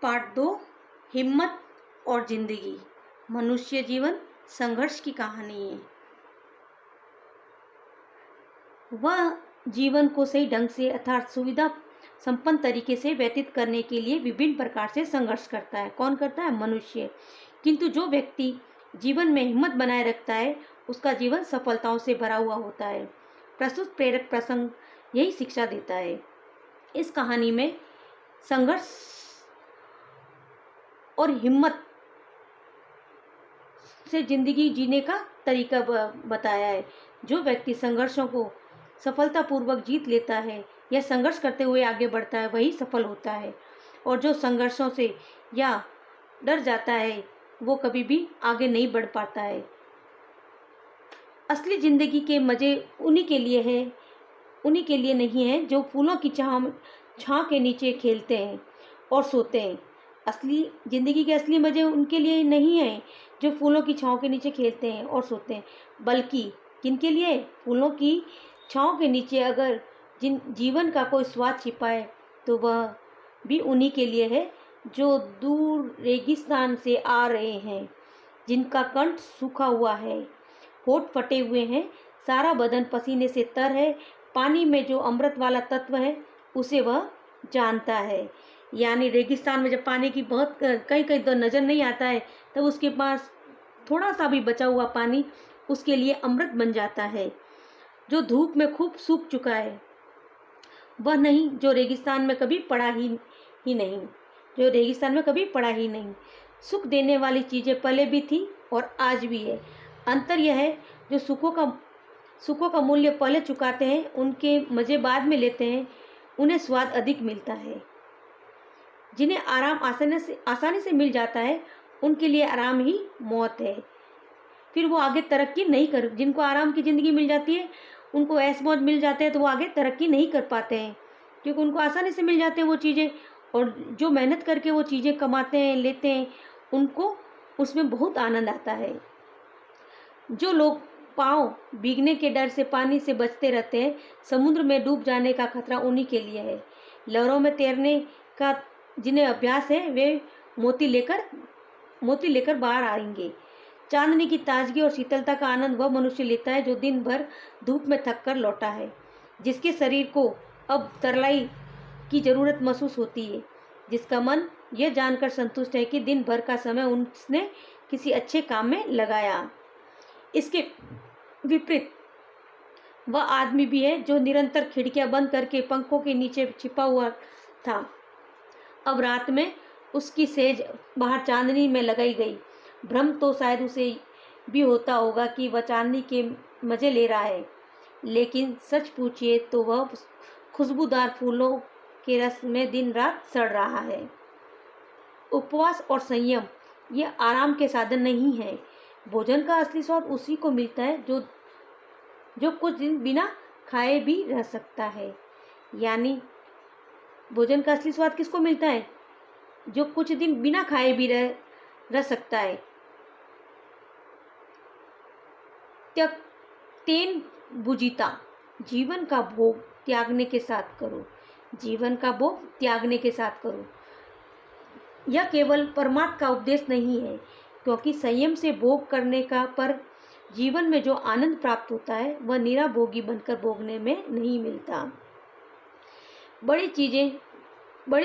Part 2, हिम्मत और जिंदगी। मनुष्य जीवन संघर्ष की कहानी है। वह जीवन को सही ढंग से अर्थात सुविधा संपन्न तरीके से व्यतीत करने के लिए विभिन्न प्रकार से संघर्ष करता है। कौन करता है? मनुष्य। किंतु जो व्यक्ति जीवन में हिम्मत बनाए रखता है उसका जीवन सफलताओं से भरा हुआ होता है। प्रस्तुत प्रेरक प्रसंग यही शिक्षा देता है। इस कहानी में संघर्ष और हिम्मत से जिंदगी जीने का तरीका बताया है। जो व्यक्ति संघर्षों को सफलतापूर्वक जीत लेता है या संघर्ष करते हुए आगे बढ़ता है वही सफल होता है, और जो संघर्षों से या डर जाता है वो कभी भी आगे नहीं बढ़ पाता है। असली जिंदगी के मजे उन्हीं के लिए नहीं है जो फूलों की छांव के नीचे खेलते हैं और सोते हैं। असली जिंदगी के असली मजे उनके लिए नहीं है जो फूलों की छांव के नीचे खेलते हैं और सोते हैं, बल्कि किनके लिए? फूलों की छांव के नीचे अगर जीवन का कोई स्वाद छिपा है तो वह भी उन्हीं के लिए है जो दूर रेगिस्तान से आ रहे हैं, जिनका कंठ सूखा हुआ है, होठ फटे हुए हैं, सारा बदन पसीने से तर है, पानी में जो अमृत वाला तत्व है उसे वह जानता है। यानी रेगिस्तान में जब पानी की बहुत कहीं कहीं तो नज़र नहीं आता है तब उसके पास थोड़ा सा भी बचा हुआ पानी उसके लिए अमृत बन जाता है। जो धूप में खूब सूख चुका है वह नहीं जो रेगिस्तान में कभी पड़ा ही नहीं, जो रेगिस्तान में कभी पड़ा ही नहीं। सुख देने वाली चीज़ें पहले भी थी और आज भी है। अंतर यह है जो सुखों का मूल्य पहले चुकाते हैं उनके मज़े बाद में लेते हैं, उन्हें स्वाद अधिक मिलता है। जिन्हें आराम आसानी से मिल जाता है उनके लिए आराम ही मौत है। फिर वो आगे तरक्की नहीं कर जिनको आराम की ज़िंदगी मिल जाती है उनको ऐश मौज मिल जाते हैं तो वो आगे तरक्की नहीं कर पाते हैं, क्योंकि उनको आसानी से मिल जाते हैं वो चीज़ें, और जो मेहनत करके वो चीज़ें कमाते हैं लेते हैं उनको उसमें बहुत आनंद आता है। जो लोग पाँव भीगने के डर से पानी से बचते रहते हैं, समुद्र में डूब जाने का खतरा उन्हीं के लिए है। लहरों में तैरने का जिन्हें अभ्यास है वे मोती लेकर बाहर आएंगे। चांदनी की ताजगी और शीतलता का आनंद वह मनुष्य लेता है जो दिन भर धूप में थक कर लौटा है, जिसके शरीर को अब तरलाई की जरूरत महसूस होती है, जिसका मन यह जानकर संतुष्ट है कि दिन भर का समय उसने किसी अच्छे काम में लगाया। इसके विपरीत वह आदमी भी है जो निरंतर खिड़कियां बंद करके पंखों के नीचे छिपा हुआ था। अब रात में उसकी सेज बाहर चांदनी में लगाई गई। भ्रम तो शायद उसे भी होता होगा कि वह चांदनी के मज़े ले रहा है, लेकिन सच पूछिए तो वह खुशबूदार फूलों के रस में दिन रात सड़ रहा है। उपवास और संयम ये आराम के साधन नहीं है। भोजन का असली स्वाद उसी को मिलता है जो कुछ दिन बिना खाए भी रह सकता है। यानी भोजन का असली स्वाद किसको मिलता है? जो कुछ दिन बिना खाए भी रह सकता है। तेन बुझिता, जीवन का भोग त्यागने के साथ करो। जीवन का भोग त्यागने के साथ करो। यह केवल परमार्थ का उपदेश नहीं है, क्योंकि संयम से भोग करने का पर जीवन में जो आनंद प्राप्त होता है वह निरा भोगी बनकर भोगने में नहीं मिलता। बड़ी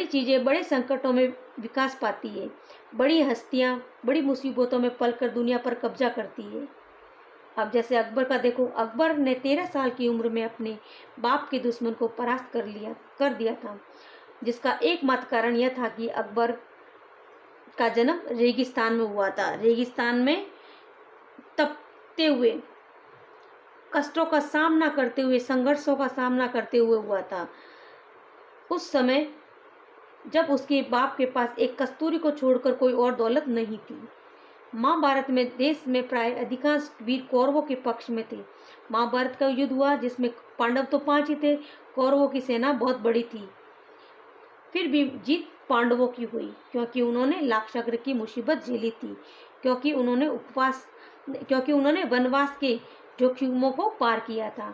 चीज़ें बड़े संकटों में विकास पाती है। बड़ी हस्तियाँ बड़ी मुसीबतों में पलकर दुनिया पर कब्जा करती है। अब जैसे अकबर का देखो, अकबर ने 13 साल की उम्र में अपने बाप के दुश्मन को परास्त कर दिया था, जिसका एकमात्र कारण यह था कि अकबर का जन्म रेगिस्तान में हुआ था। रेगिस्तान में तपते हुए, कष्टों का सामना करते हुए, संघर्षों का सामना करते हुए हुआ था। उस समय जब उसके बाप के पास एक कस्तूरी को छोड़कर कोई और दौलत नहीं थी। महाभारत में देश में प्राय अधिकांश वीर कौरवों के पक्ष में थे। महाभारत का युद्ध हुआ जिसमें पांडव तो 5 ही थे, कौरवों की सेना बहुत बड़ी थी। फिर भी जीत पांडवों की हुई, क्योंकि उन्होंने लाक्षागृह की मुसीबत झेली थी, क्योंकि उन्होंने वनवास के जोखिमों को पार किया था।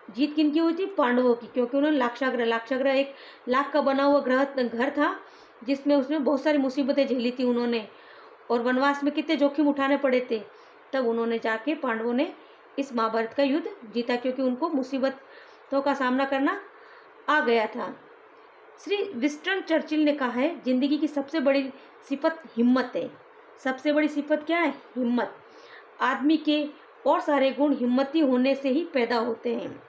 जीत किनकी हुई थी? पांडवों की, क्योंकि उन्होंने लाक्षागृह एक लाख का बना हुआ घर था जिसमें उसमें बहुत सारी मुसीबतें झेली थी उन्होंने, और वनवास में कितने जोखिम उठाने पड़े थे, तब उन्होंने जाके पांडवों ने इस महाभारत का युद्ध जीता, क्योंकि उनको मुसीबतों का सामना करना आ गया था। श्री विंस्टन चर्चिल ने कहा है, जिंदगी की सबसे बड़ी सिफत हिम्मत है। सबसे बड़ी सिफत क्या है? हिम्मत। आदमी के और सारे गुण हिम्मती होने से ही पैदा होते हैं।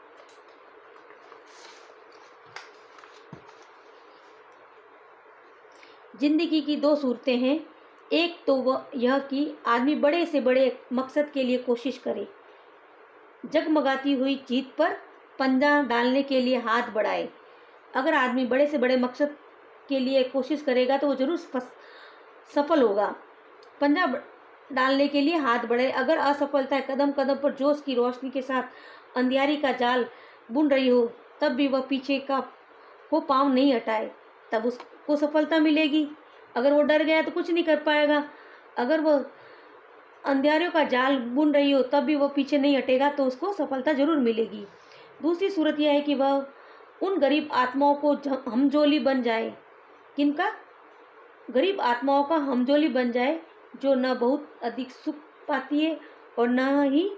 जिंदगी की दो सूरतें हैं। एक तो वह यह कि आदमी बड़े से बड़े मकसद के लिए कोशिश करे, जगमगाती हुई जीत पर पंजा डालने के लिए हाथ बढ़ाए। अगर आदमी बड़े से बड़े मकसद के लिए कोशिश करेगा तो वो जरूर सफल होगा। पंजा डालने के लिए हाथ बढ़ाए। अगर असफलता कदम कदम पर जोश की रोशनी के साथ अंधियारी का जाल बुन रही हो, तब भी वह पीछे का वो पाँव नहीं हटाए, तब उसको सफलता मिलेगी। अगर वो डर गया तो कुछ नहीं कर पाएगा। अगर वह अंधियारों का जाल बुन रही हो तब भी वह पीछे नहीं हटेगा, तो उसको सफलता जरूर मिलेगी। दूसरी सूरत यह है कि वह उन गरीब आत्माओं को हमजोली बन जाए। किनका? गरीब आत्माओं का हमजोली बन जाए, जो न बहुत अधिक सुख पाती है और न ही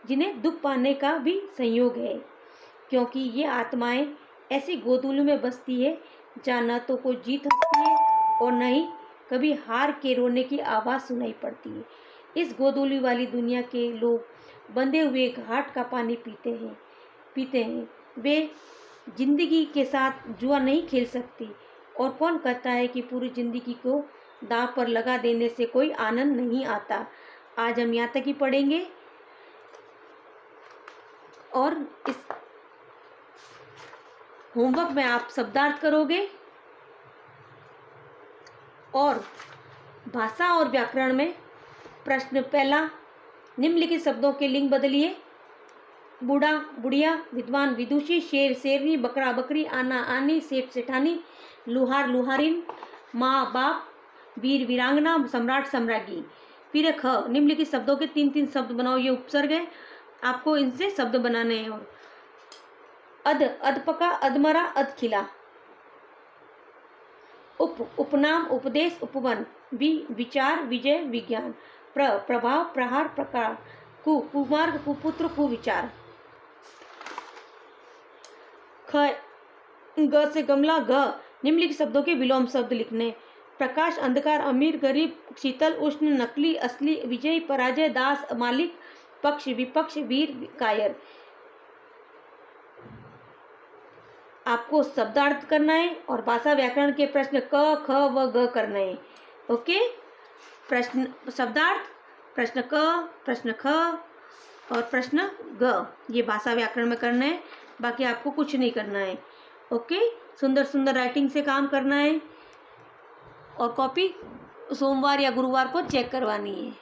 जिन्हें दुख पाने का भी संयोग है, क्योंकि ये आत्माएं ऐसी गोदुली में बसती है जहाँ न तो कोई जीत हंसती है और न ही कभी हार के रोने की आवाज़ सुनाई पड़ती है। इस गोदुली वाली दुनिया के लोग बंधे हुए घाट का पानी पीते हैं। वे जिंदगी के साथ जुआ नहीं खेल सकती, और कौन कहता है कि पूरी जिंदगी को दांव पर लगा देने से कोई आनंद नहीं आता। आज हम यहाँ तक ही पढ़ेंगे, और इस होमवर्क में आप शब्दार्थ करोगे, और भाषा और व्याकरण में प्रश्न पहला, निम्नलिखित शब्दों के लिंग बदलिए। बूढ़ा बुढ़िया, विद्वान विदुषी, शेर शेरनी, बकरा बकरी, आना आनी, सेठ सेठानी, लुहार लुहारिन, माँ बाप, वीर वीरांगना, सम्राट सम्राज्ञी। फिर ख, निम्नलिखित शब्दों के 3-3 शब्द बनाओ। ये उपसर्ग है, आपको इनसे शब्द बनाने हैं। और अधपका, अधमरा, अधखिला। उपनाम, उपदेश, उपवन। विचार, विजय, विज्ञान। प्रभाव, प्रहार, प्रकार। कुमार्ग, कुपुत्र, कुविचार। ख, ग से गमला, ग। निम्नलिखित शब्दों के विलोम शब्द लिखने। प्रकाश, अंधकार, अमीर, गरीब, शीतल, उष्ण, नकली, असली, विजय, पराजय, दास, मालिक, पक्ष, विपक्ष, वीर, कायर। आपको शब्दार्थ करना है और भाषा व्याकरण के प्रश्न क, ख व ग करना है। ओके, प्रश्न शब्दार्थ, प्रश्न क, प्रश्न ख और प्रश्न ग, ये भाषा व्याकरण में करना है। बाकी आपको कुछ नहीं करना है। ओके, सुंदर सुंदर राइटिंग से काम करना है, और कॉपी सोमवार या गुरुवार को चेक करवानी है।